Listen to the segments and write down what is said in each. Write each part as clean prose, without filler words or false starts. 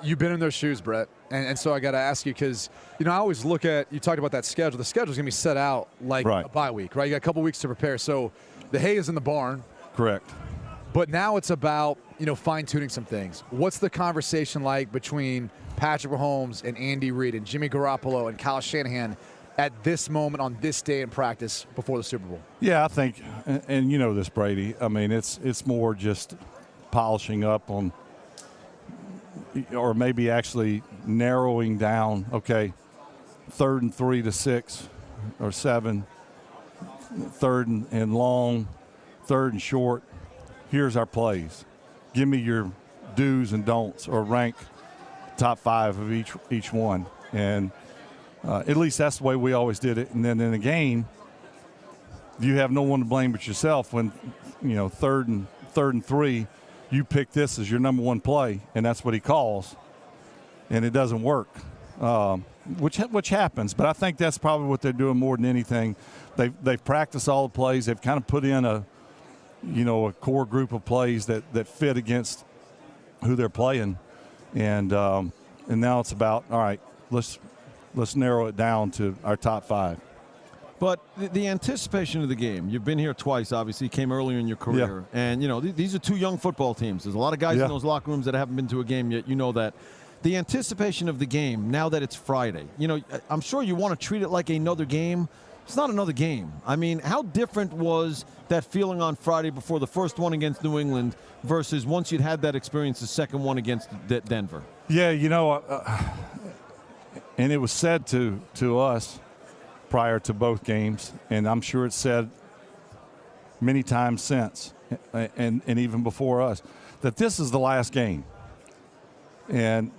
You've been in those shoes, Brett, and so I got to ask you because, I always look at – you talked about that schedule. The schedule's going to be set out like a bye week, right? You got a couple weeks to prepare. So the hay is in the barn. Correct. But now it's about, fine-tuning some things. What's the conversation like between Patrick Mahomes and Andy Reid and Jimmy Garoppolo and Kyle Shanahan at this moment on this day in practice before the Super Bowl? Yeah, I think – and you know this, Brady. I mean, it's more just polishing up on – or maybe actually narrowing down, okay, 3rd and 3 to 6 or 7, 3rd and long, 3rd and short. Here's our plays. Give me your do's and don'ts, or rank top 5 of each one. And at least that's the way we always did it. And then in a game, you have no one to blame but yourself when, 3rd and 3, you pick this as your number one play, and that's what he calls, and it doesn't work, which happens. But I think that's probably what they're doing more than anything. They've practiced all the plays. They've kind of put in a core group of plays that fit against who they're playing, and now it's about, all right, let's narrow it down to our top 5. But the anticipation of the game, you've been here twice, obviously. You came earlier in your career. Yeah. And, these are 2 young football teams. There's a lot of guys in those locker rooms that haven't been to a game yet. You know that. The anticipation of the game, now that it's Friday, I'm sure you want to treat it like another game. It's not another game. I mean, how different was that feeling on Friday before the first one against New England versus once you'd had that experience, the second one against Denver? Yeah, and it was said to us prior to both games, and I'm sure it's said many times since, and even before us, that this is the last game. And,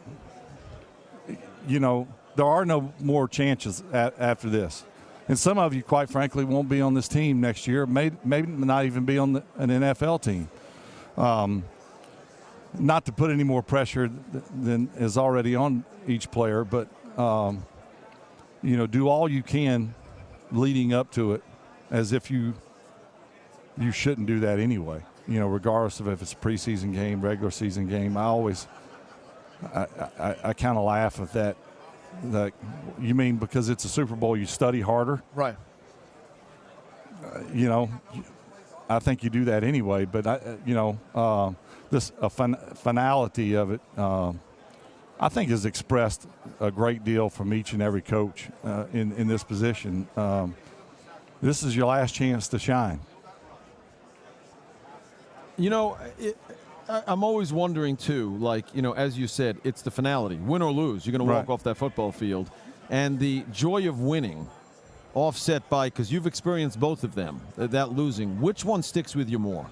there are no more chances after this. And some of you, quite frankly, won't be on this team next year, maybe not even be on an NFL team. Not to put any more pressure than is already on each player, but do all you can leading up to it as if you shouldn't do that anyway, regardless of if it's a preseason game, regular season game. I kind of laugh at that. Like, you mean because it's a Super Bowl you study harder? Right. I think you do that anyway, but this finality of it, I think is expressed a great deal from each and every coach in this position. This is your last chance to shine. I'm always wondering, too, as you said, it's the finality. Win or lose, you're going to walk off that football field. And the joy of winning offset by, because you've experienced both of them, that losing, which one sticks with you more?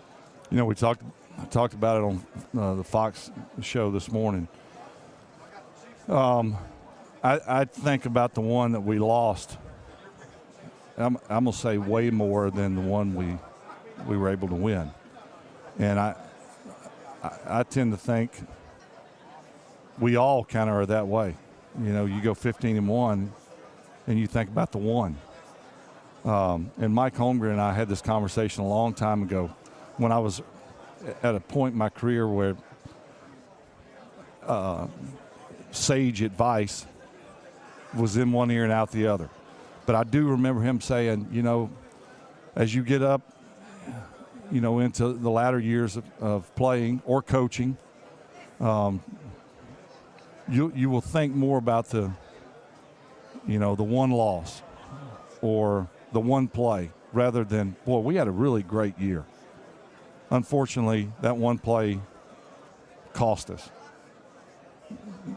We talked about it on the Fox show this morning. I think about the one that we lost. I'm going to say way more than the one we were able to win. And I tend to think we all kind of are that way. You go 15-1 and you think about the one. And Mike Holmgren and I had this conversation a long time ago when I was at a point in my career where sage advice was in one ear and out the other. But I do remember him saying, as you get up, into the latter years of playing or coaching, you will think more about the one loss or the one play rather than, boy, we had a really great year. Unfortunately, that one play cost us.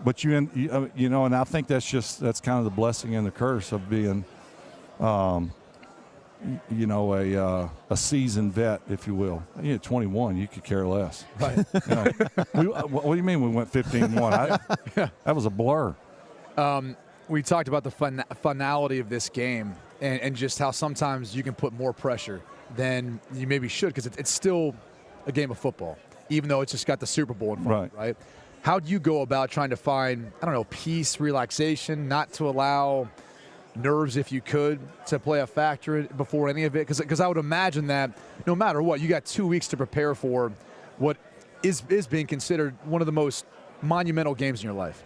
But and I think that's kind of the blessing and the curse of being, a seasoned vet, if you will. 21, you could care less. Right. What do you mean we went 15-1? That was a blur. We talked about the finality of this game and just how sometimes you can put more pressure than you maybe should because it's still a game of football, even though it's just got the Super Bowl in front of it, right? How do you go about trying to find, peace, relaxation, not to allow nerves, if you could, to play a factor before any of it? Because I would imagine that no matter what, you got 2 weeks to prepare for what is being considered one of the most monumental games in your life?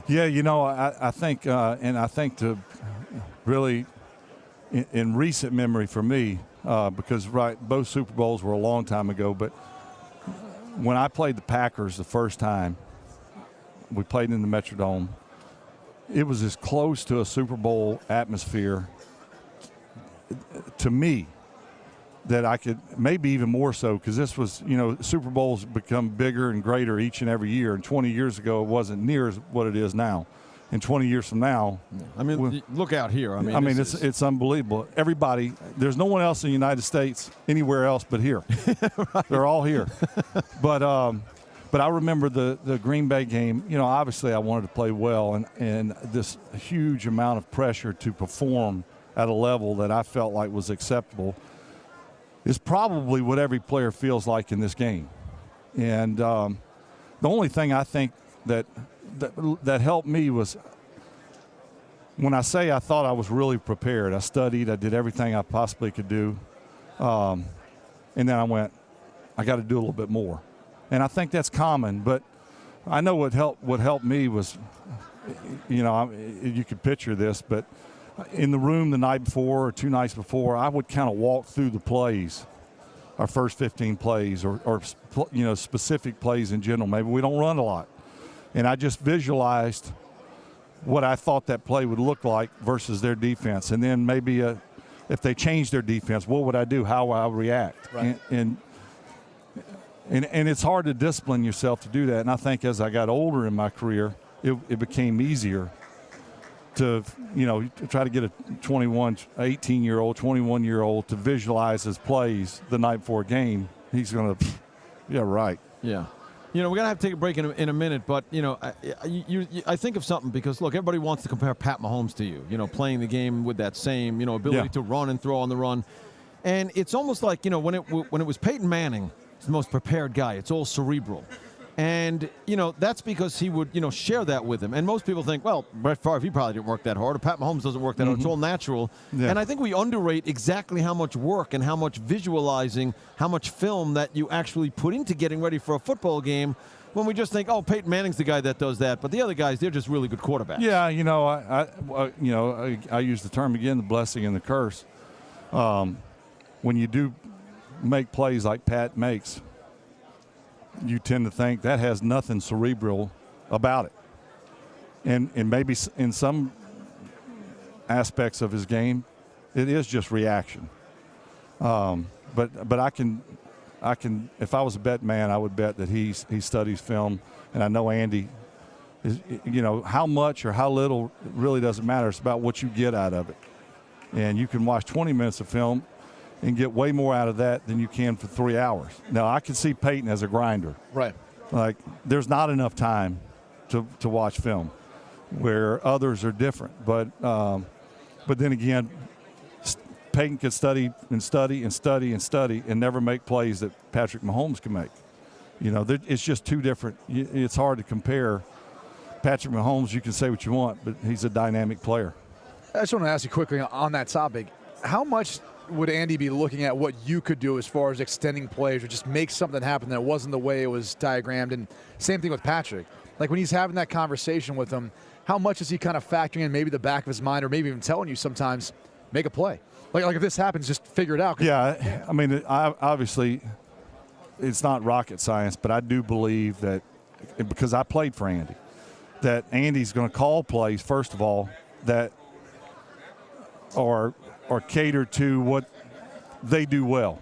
Yeah, I think to really in recent memory for me, because both Super Bowls were a long time ago, but when I played the Packers the first time, we played in the Metrodome. It was as close to a Super Bowl atmosphere to me that I could, maybe even more so, because this was, Super Bowls become bigger and greater each and every year. And 20 years ago, it wasn't near as what it is now. And 20 years from now, I mean, look out here. It's unbelievable. Everybody, there's no one else in the United States anywhere else but here. Right. They're all here. But I remember the Green Bay game. Obviously I wanted to play well, and this huge amount of pressure to perform at a level that I felt like was acceptable is probably what every player feels like in this game. And the only thing I think that helped me was when I say I thought I was really prepared. I studied. I did everything I possibly could do. And then I went, I got to do a little bit more. And I think that's common. But I know what helped me was, you could picture this, but in the room the night before or 2 nights before, I would kind of walk through the plays, our first 15 plays or specific plays in general. Maybe we don't run a lot. And I just visualized what I thought that play would look like versus their defense. And then maybe if they changed their defense, what would I do? How would I react? Right. And it's hard to discipline yourself to do that. And I think as I got older in my career, it became easier to try to get a 18-year-old, 21-year-old to visualize his plays the night before a game. He's going to, yeah, right. Yeah. We're going to have to take a break in a minute, but, I think of something because, look, everybody wants to compare Pat Mahomes to you, playing the game with that same, ability to run and throw on the run. And it's almost like, when it was Peyton Manning, he's the most prepared guy. It's all cerebral. And, that's because he would, share that with him. And most people think, well, Brett Favre, he probably didn't work that hard. Or Pat Mahomes doesn't work that hard. It's all natural. Yeah. And I think we underrate exactly how much work and how much visualizing, how much film that you actually put into getting ready for a football game when we just think, oh, Peyton Manning's the guy that does that. But the other guys, they're just really good quarterbacks. Yeah, I use the term again, the blessing and the curse. When you do make plays like Pat makes, you tend to think that has nothing cerebral about it. And maybe in some aspects of his game, it is just reaction. But I can, if I was a bet man, I would bet that he studies film. And I know Andy is, how much or how little really doesn't matter. It's about what you get out of it. And you can watch 20 minutes of film and get way more out of that than you can for 3 hours. Now, I can see Peyton as a grinder. Right. Like, there's not enough time to watch film, where others are different. But then again, Peyton could study and study and study and study and never make plays that Patrick Mahomes can make. It's just two different. It's hard to compare. Patrick Mahomes, you can say what you want, but he's a dynamic player. I just want to ask you quickly on that topic, how much would Andy be looking at what you could do as far as extending plays or just make something happen that wasn't the way it was diagrammed? And same thing with Patrick. Like when he's having that conversation with him, how much is he kind of factoring in maybe the back of his mind or maybe even telling you sometimes, make a play? Like if this happens, just figure it out. Yeah, I mean, obviously it's not rocket science, but I do believe that, because I played for Andy, that Andy's going to call plays, first of all, that are cater to what they do well.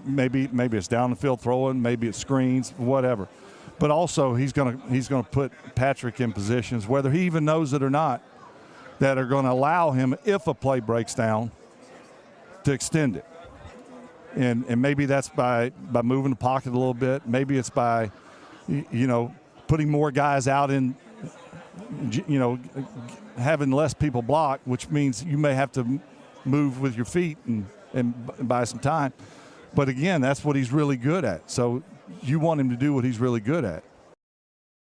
Maybe it's down the field throwing, maybe it's screens, whatever. But also he's going to put Patrick in positions, whether he even knows it or not, that are going to allow him, if a play breaks down, to extend it. And maybe that's by moving the pocket a little bit. Maybe it's by putting more guys out in, having less people block, which means you may have to move with your feet and buy some time. But again, that's what he's really good at. So you want him to do what he's really good at.